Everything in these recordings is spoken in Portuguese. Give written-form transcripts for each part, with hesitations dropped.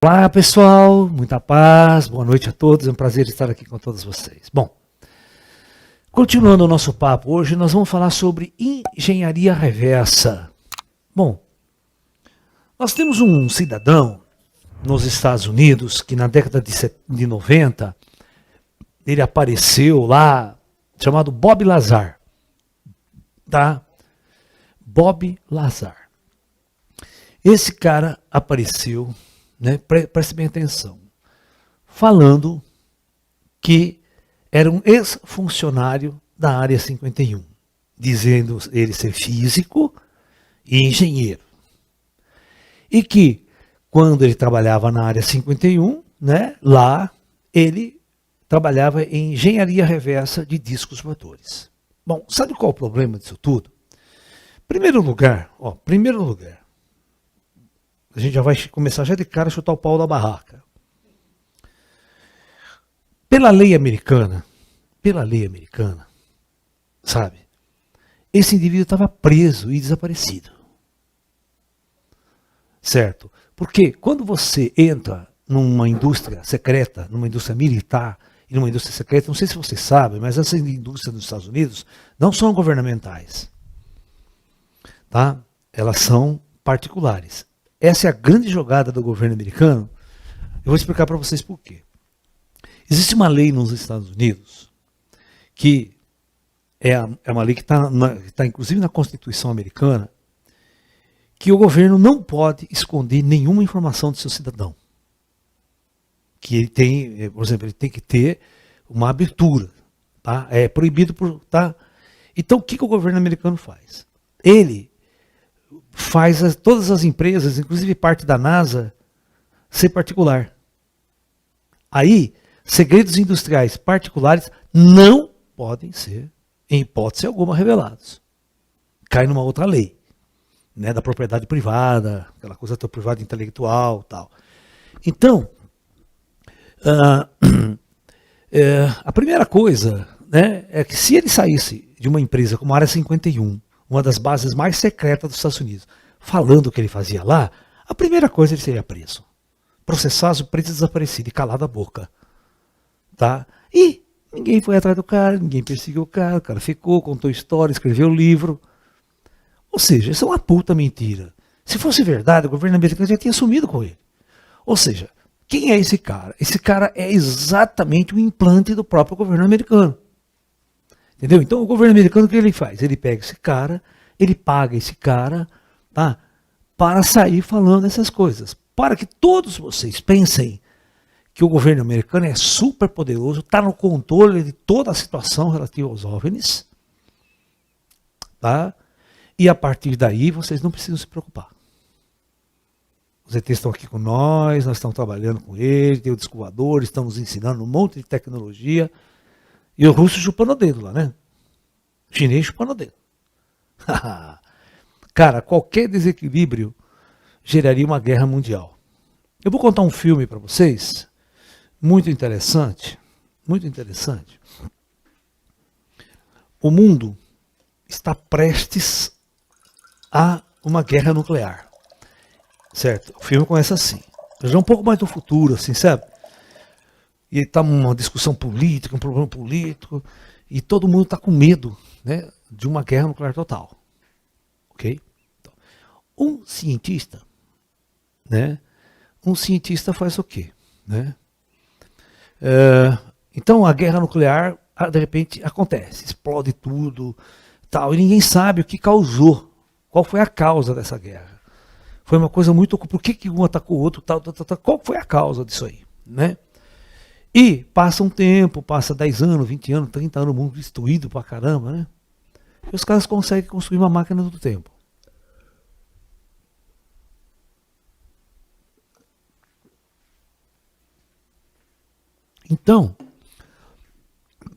Olá pessoal, muita paz, boa noite a todos, é um prazer estar aqui com todos vocês. Bom, continuando o nosso papo, hoje nós vamos falar sobre engenharia reversa. Bom, nós temos um cidadão nos Estados Unidos que na década de 90, ele apareceu lá, chamado Bob Lazar, tá? Bob Lazar. Esse cara apareceu, né, preste bem atenção, falando que era um ex-funcionário da Área 51, dizendo ele ser físico e engenheiro. E que, quando ele trabalhava na Área 51, né, lá ele trabalhava em engenharia reversa de discos motores. Bom, sabe qual é o problema disso tudo? Primeiro lugar, a gente já vai começar já de cara a chutar o pau da barraca. Pela lei americana, sabe? Esse indivíduo estava preso e desaparecido. Certo? Porque quando você entra numa indústria secreta, numa indústria militar e numa indústria secreta, não sei se vocês sabem, mas essas indústrias dos Estados Unidos não são governamentais. Tá? Elas são particulares. Essa é a grande jogada do governo americano. Eu vou explicar para vocês por quê. Existe uma lei nos Estados Unidos que é uma lei que está inclusive na Constituição americana, que o governo não pode esconder nenhuma informação do seu cidadão. Que ele tem, por exemplo, ele tem que ter uma abertura. Tá? É proibido por... Tá? Então o que o governo americano faz? Ele faz todas as empresas, inclusive parte da NASA, ser particular. Aí, segredos industriais particulares não podem ser, em hipótese alguma, revelados. Cai numa outra lei, né, da propriedade privada, aquela coisa da propriedade intelectual, tal. Então, a primeira coisa, né, é que se ele saísse de uma empresa como a Área 51, uma das bases mais secretas dos Estados Unidos, falando o que ele fazia lá, a primeira coisa ele seria preso. Processado, preso e desaparecido, e calado a boca. Tá? E ninguém foi atrás do cara, ninguém perseguiu o cara ficou, contou história, escreveu livro. Ou seja, isso é uma puta mentira. Se fosse verdade, o governo americano já tinha sumido com ele. Ou seja, quem é esse cara? Esse cara é exatamente o implante do próprio governo americano. Entendeu? Então o governo americano, o que ele faz? Ele pega esse cara, ele paga esse cara, tá? Para sair falando essas coisas. Para que todos vocês pensem que o governo americano é super poderoso, está no controle de toda a situação relativa aos OVNIs. Tá? E a partir daí vocês não precisam se preocupar. Os ETs estão aqui com nós estamos trabalhando com eles, tem o disco voador, estamos ensinando um monte de tecnologia. E o russo chupando o dedo lá, né? O chinês chupando o dedo. Cara, qualquer desequilíbrio geraria uma guerra mundial. Eu vou contar um filme para vocês, muito interessante, muito interessante. O mundo está prestes a uma guerra nuclear. Certo? O filme começa assim. Já um pouco mais do futuro, assim, sabe? E está uma discussão política, um problema político, e todo mundo está com medo, né, de uma guerra nuclear total. Ok? Então, um cientista faz o quê? Né? Então a guerra nuclear, de repente, acontece, explode tudo, tal, e ninguém sabe o que causou, qual foi a causa dessa guerra. Foi uma coisa muito... Por que um atacou o outro, tal, qual foi a causa disso aí? Né? E passa um tempo, passa 10 anos, 20 anos, 30 anos, o mundo destruído pra caramba, né? E os caras conseguem construir uma máquina do tempo. Então,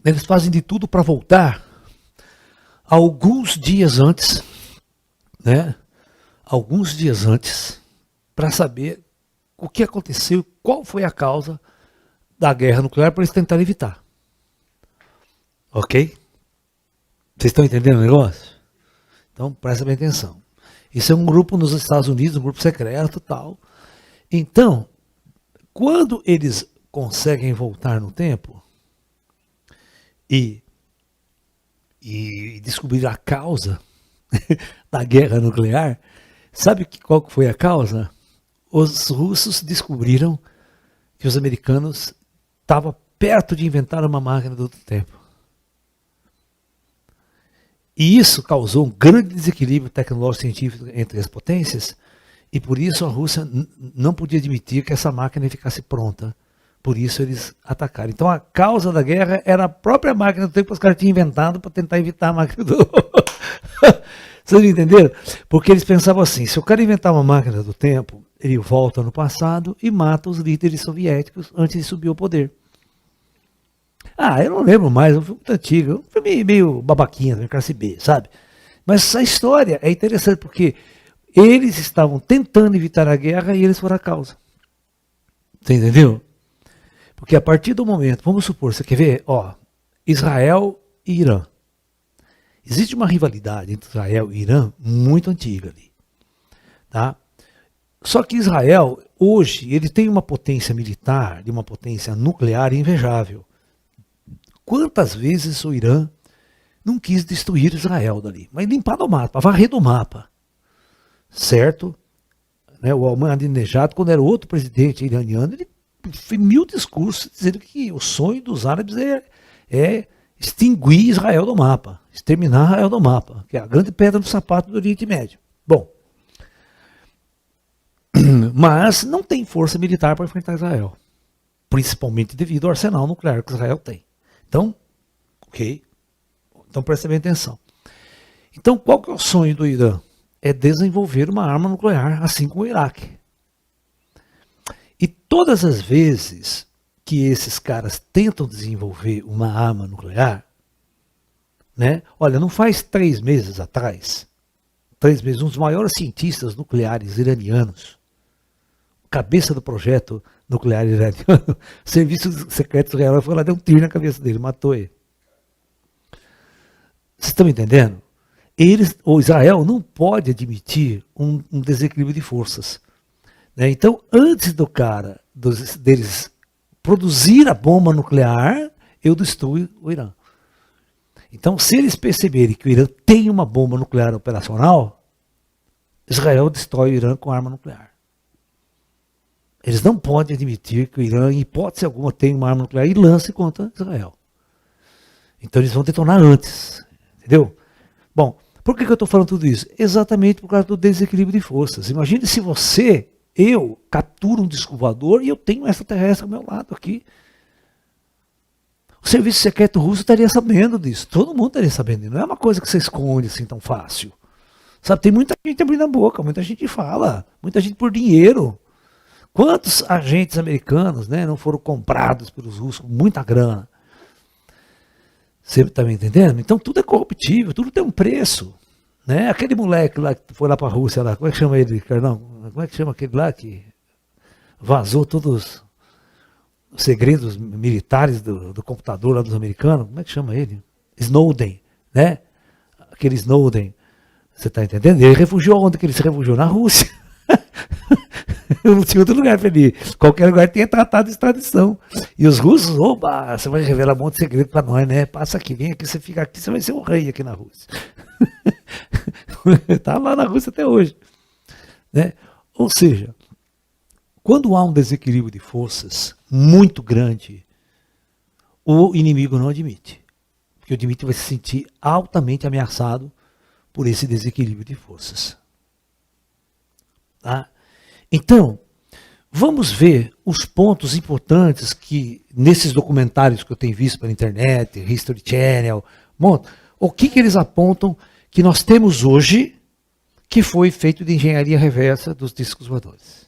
eles fazem de tudo para voltar alguns dias antes, né? Alguns dias antes, para saber o que aconteceu, qual foi a causa da guerra nuclear, para eles tentarem evitar. Ok? Vocês estão entendendo o negócio? Então, presta bem atenção. Isso é um grupo nos Estados Unidos, um grupo secreto e tal. Então, quando eles conseguem voltar no tempo e descobrir a causa da guerra nuclear, sabe qual foi a causa? Os russos descobriram que os americanos estavam perto de inventar uma máquina do tempo. E isso causou um grande desequilíbrio tecnológico científico entre as potências, e por isso a Rússia não podia admitir que essa máquina ficasse pronta. Por isso eles atacaram. Então a causa da guerra era a própria máquina do tempo que os caras tinham inventado para tentar evitar a máquina do... Vocês entenderam? Porque eles pensavam assim, se o cara inventar uma máquina do tempo, ele volta no passado e mata os líderes soviéticos antes de subir ao poder. Eu não lembro mais, é um filme muito antigo, um filme meio babaquinha, da classe B, sabe? Mas essa história é interessante porque eles estavam tentando evitar a guerra e eles foram a causa. Você entendeu? Porque a partir do momento, vamos supor, você quer ver, Israel e Irã. Existe uma rivalidade entre Israel e Irã muito antiga ali. Tá? Só que Israel, hoje, ele tem uma potência militar, de uma potência nuclear invejável. Quantas vezes o Irã não quis destruir Israel dali? Mas limpar do mapa, varrer do mapa. Certo? Né? O Ahmadinejad, quando era outro presidente iraniano, ele fez 1000 discursos dizendo que o sonho dos árabes é extinguir Israel do mapa, exterminar Israel do mapa, que é a grande pedra do sapato do Oriente Médio. Bom, mas não tem força militar para enfrentar Israel, principalmente devido ao arsenal nuclear que Israel tem. Então, ok, então presta bem atenção. Então, qual que é o sonho do Irã? É desenvolver uma arma nuclear, assim como o Iraque. E todas as vezes que esses caras tentam desenvolver uma arma nuclear, né? Olha, não faz 3 meses atrás, 3 meses, um dos maiores cientistas nucleares iranianos, cabeça do projeto nuclear iraniano, o serviço secreto israelense foi lá, deu um tiro na cabeça dele, matou ele. Vocês estão me entendendo? O Israel não pode admitir um desequilíbrio de forças. Né? Então, antes deles produzir a bomba nuclear, eu destruo o Irã. Então, se eles perceberem que o Irã tem uma bomba nuclear operacional, Israel destrói o Irã com arma nuclear. Eles não podem admitir que o Irã, em hipótese alguma, tenha uma arma nuclear e lance contra Israel. Então, eles vão detonar antes. Entendeu? Bom, por que eu estou falando tudo isso? Exatamente por causa do desequilíbrio de forças. Imagine se eu capturo um disco voador e eu tenho um extraterrestre ao meu lado aqui. O serviço secreto russo estaria sabendo disso. Todo mundo estaria sabendo disso. Não é uma coisa que você esconde assim tão fácil. Sabe, tem muita gente abrindo a boca, muita gente fala, muita gente por dinheiro. Quantos agentes americanos, né, não foram comprados pelos russos com muita grana? Você está me entendendo? Então tudo é corruptível, tudo tem um preço. Né? Aquele moleque lá que foi lá para a Rússia, lá, como é que chama ele, Carlão? Como é que chama aquele lá que vazou todos os segredos militares do computador lá dos americanos? Como é que chama ele? Snowden, né? Aquele Snowden, você está entendendo? Ele refugiou onde que ele se refugiou? Na Rússia. Não tinha outro lugar para ele ir. Qualquer lugar tinha tratado de extradição. E os russos, opa, você vai revelar um monte de segredo para nós, né? Passa aqui, vem aqui, você fica aqui, você vai ser um rei aqui na Rússia. Está lá na Rússia até hoje. Né? Ou seja, quando há um desequilíbrio de forças muito grande, o inimigo não admite. Porque o inimigo vai se sentir altamente ameaçado por esse desequilíbrio de forças. Tá? Então, vamos ver os pontos importantes que, nesses documentários que eu tenho visto pela internet, History Channel, o que eles apontam que nós temos hoje que foi feito de engenharia reversa dos discos voadores.